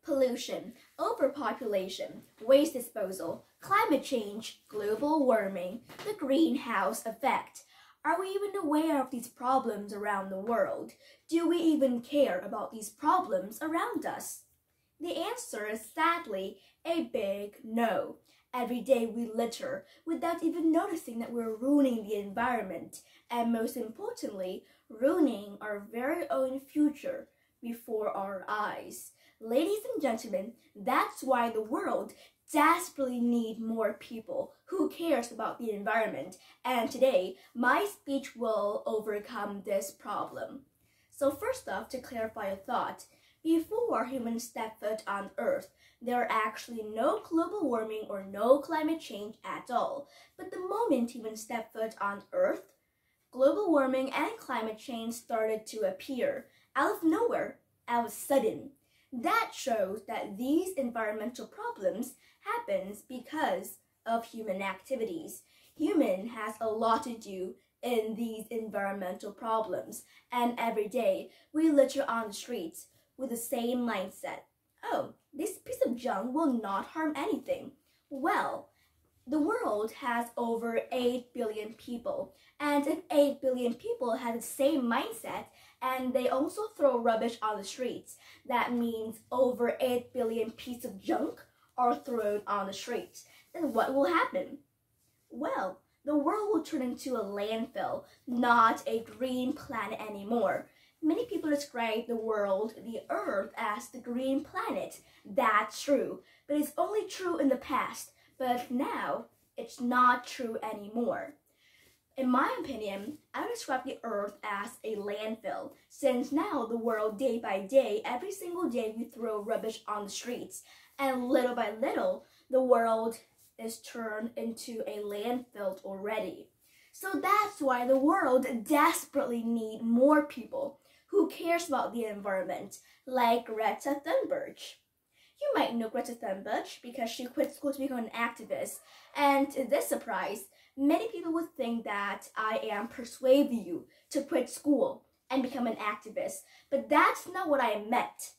pollution, overpopulation, waste disposal, climate change, global warming, the greenhouse effect. Are we even aware of these problems around the world? Do we even care about these problems around us? The answer is sadly a big no. Every day we litter without even noticing that we're ruining the environment and, most importantly, ruining our very own future before our eyes. Ladies and gentlemen, that's why the world desperately needs more people who cares about the environment, and today my speech will overcome this problem. So first off, to clarify a thought, before humans step foot on Earth, there are actually no global warming or no climate change at all. But the moment humans step foot on Earth, global warming and climate change started to appear out of nowhere, out of sudden. That shows that these environmental problems happens because of human activities. Human has a lot to do in these environmental problems, and every day we litter on the streets with the same mindset. Oh, this piece of junk will not harm anything. Well, the world has over 8 billion people, and if 8 billion people have the same mindset and they also throw rubbish on the streets, that means over 8 billion pieces of junk are thrown on the streets. Then what will happen? Well, the world will turn into a landfill, not a green planet anymore. Many people describe the world, the Earth, as the green planet. That's true, but it's only true in the past. But now, it's not true anymore. In my opinion, I would describe the Earth as a landfill, since now the world, day by day, every single day we throw rubbish on the streets, and little by little, the world is turned into a landfill already. So that's why the world desperately needs more people who cares about the environment, like Greta Thunberg. You might know Greta Thunberg because she quit school to become an activist, and to this surprise, many people would think that I am persuading you to quit school and become an activist, but that's not what I meant.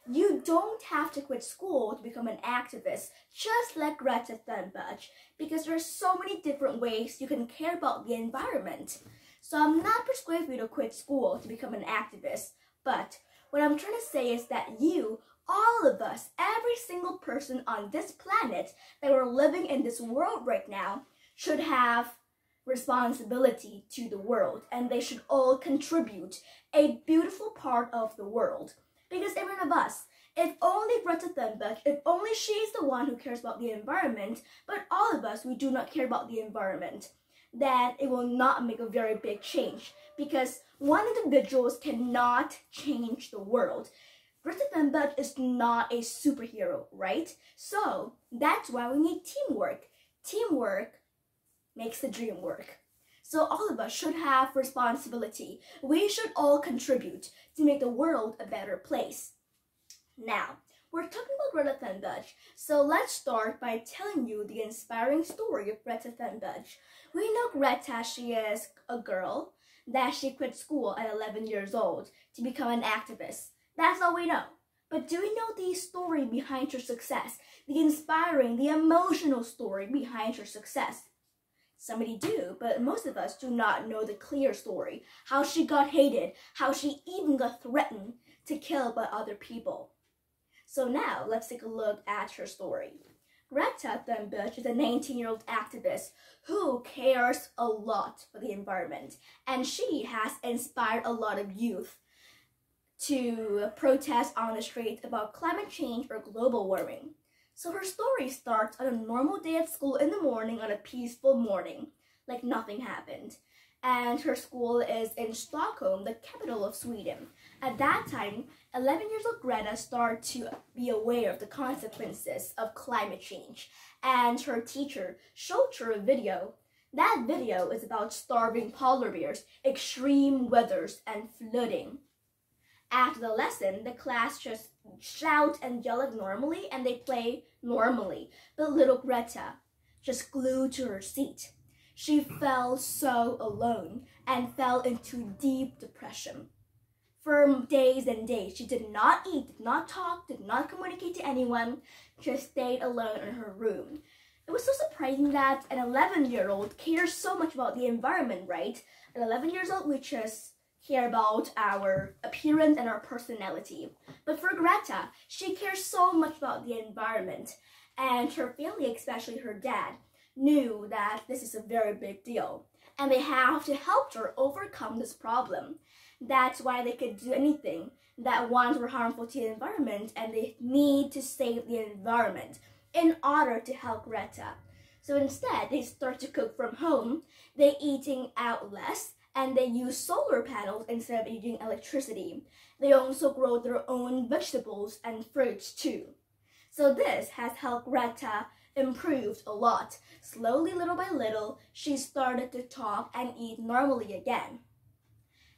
You don't have to quit school to become an activist, just like Greta Thunberg, because there are so many different ways you can care about the environment. So I'm not persuading you to quit school to become an activist, but what I'm trying to say is that you, all of us, every single person on this planet that we're living in this world right now, should have responsibility to the world, and they should all contribute a beautiful part of the world. Because every one of us, if only Greta Thunberg, if only she's the one who cares about the environment, but all of us, we do not care about the environment, then it will not make a very big change, because one individual cannot change the world. Greta Thunberg is not a superhero, right? So that's why we need teamwork. Teamwork makes the dream work. So all of us should have responsibility. We should all contribute to make the world a better place. Now, we're talking about Greta Thunberg, so let's start by telling you the inspiring story of Greta Thunberg. We know Greta, she is a girl, that she quit school at 11 years old to become an activist. That's all we know. But do we know the story behind her success? The inspiring, the emotional story behind her success? Somebody do, but most of us do not know the clear story. How she got hated, how she even got threatened to kill by other people. So now, let's take a look at her story. Greta Thunberg is a 19-year-old activist who cares a lot for the environment, and she has inspired a lot of youth to protest on the streets about climate change or global warming. So her story starts on a normal day at school in the morning, on a peaceful morning, like nothing happened. And her school is in Stockholm, the capital of Sweden. At that time, 11-year-old Greta started to be aware of the consequences of climate change, and her teacher showed her a video. That video is about starving polar bears, extreme weathers, and flooding. After the lesson, the class just shout and yell like normally, and they play normally, but little Greta just glued to her seat. She felt so alone and fell into deep depression. For days and days, she did not eat, did not talk, did not communicate to anyone, just stayed alone in her room. It was so surprising that an 11-year-old cares so much about the environment, right? At 11 years old, we just care about our appearance and our personality. But for Greta, she cares so much about the environment. And her family, especially her dad, knew that this is a very big deal. And they have to help her overcome this problem. That's why they could do anything that ones were harmful to the environment, and they need to save the environment in order to help Greta. So instead, they start to cook from home, they're eating out less, and they use solar panels instead of using electricity. They also grow their own vegetables and fruits too. So this has helped Greta improve a lot. Slowly, little by little, she started to talk and eat normally again.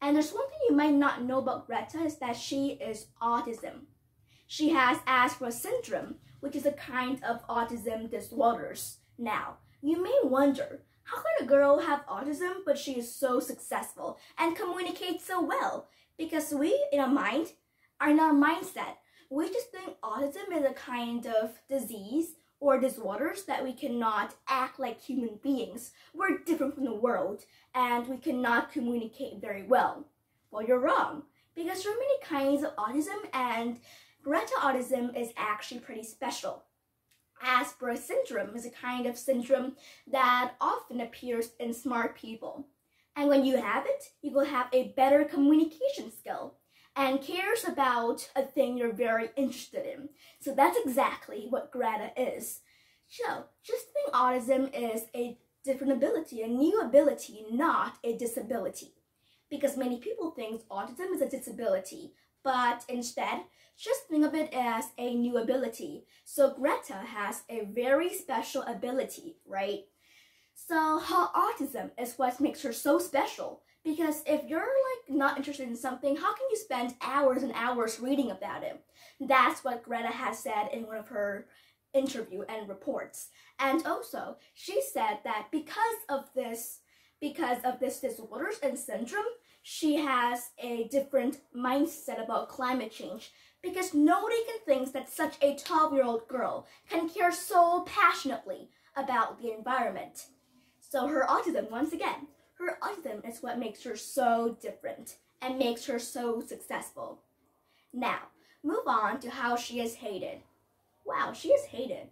And there's one thing you might not know about Greta is that she is autism. She has Asperger's syndrome, which is a kind of autism disorders. Now, you may wonder, how can a girl have autism but she is so successful and communicates so well? Because we, in our mind, are in our mindset, we just think autism is a kind of disease or disorders that we cannot act like human beings. We're different from the world and we cannot communicate very well. Well, you're wrong, because there are many kinds of autism, and Greta autism is actually pretty special. Asperger's syndrome is a kind of syndrome that often appears in smart people. And when you have it, you will have a better communication skill and cares about a thing you're very interested in. So that's exactly what Greta is. So, just think autism is a different ability, a new ability, not a disability. Because many people think autism is a disability, but instead, just think of it as a new ability. So Greta has a very special ability, right? So her autism is what makes her so special. Because if you're not interested in something, how can you spend hours and hours reading about it? That's what Greta has said in one of her interview and reports. And also, she said that because of this disorders and syndrome, she has a different mindset about climate change. Because nobody can think that such a 12-year-old girl can care so passionately about the environment. So her autism, once again, her autism is what makes her so different and makes her so successful. Now, move on to how she is hated. Wow, she is hated.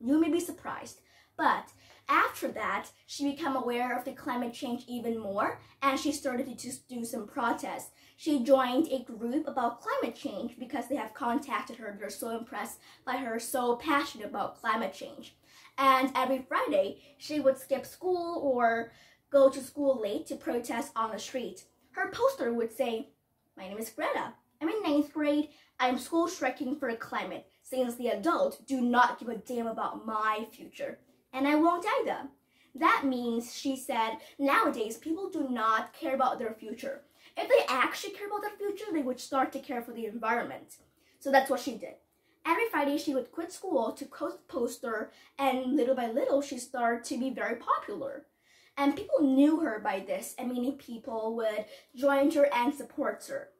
You may be surprised, but after that, she became aware of the climate change even more, and she started to do some protests. She joined a group about climate change because they have contacted her. They're so impressed by her, so passionate about climate change. And every Friday, she would skip school or go to school late to protest on the street. Her poster would say, "My name is Greta. I'm in 9th grade. I'm school striking for the climate, since the adults do not give a damn about my future. And I won't either." That means, she said, nowadays people do not care about their future. If they actually care about their future, they would start to care for the environment. So that's what she did. Every Friday she would quit school to post a poster, and little by little she started to be very popular. And people knew her by this, and many people would join her and support her.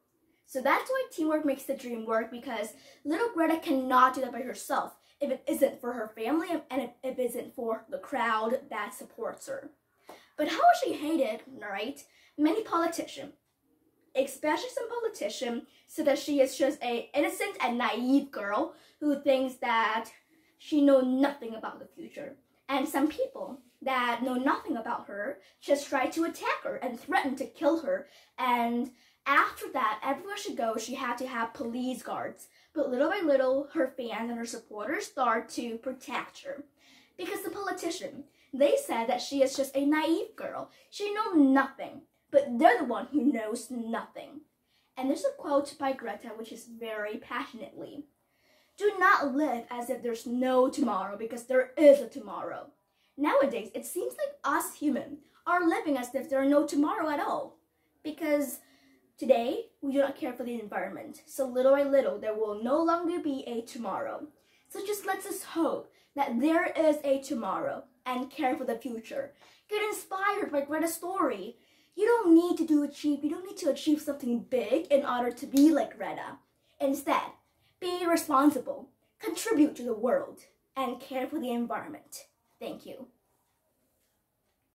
So that's why teamwork makes the dream work, because little Greta cannot do that by herself if it isn't for her family and if it isn't for the crowd that supports her. But how is she hated, right? Many politicians, especially some politicians, said that she is just an innocent and naive girl who thinks that she knows nothing about the future. And some people that know nothing about her just try to attack her and threaten to kill her. And after that, everywhere she goes, she had to have police guards. But little by little, her fans and her supporters start to protect her. Because the politician, they said that she is just a naive girl. She knows nothing, but they're the one who knows nothing. And there's a quote by Greta which is very passionately: "Do not live as if there's no tomorrow, because there is a tomorrow." Nowadays, it seems like us humans are living as if there are no tomorrow at all. Because today, we do not care for the environment. So little by little, there will no longer be a tomorrow. So just let's us hope that there is a tomorrow and care for the future. Get inspired by Greta's story. You don't need to achieve something big in order to be like Greta. Instead, be responsible, contribute to the world, and care for the environment. Thank you.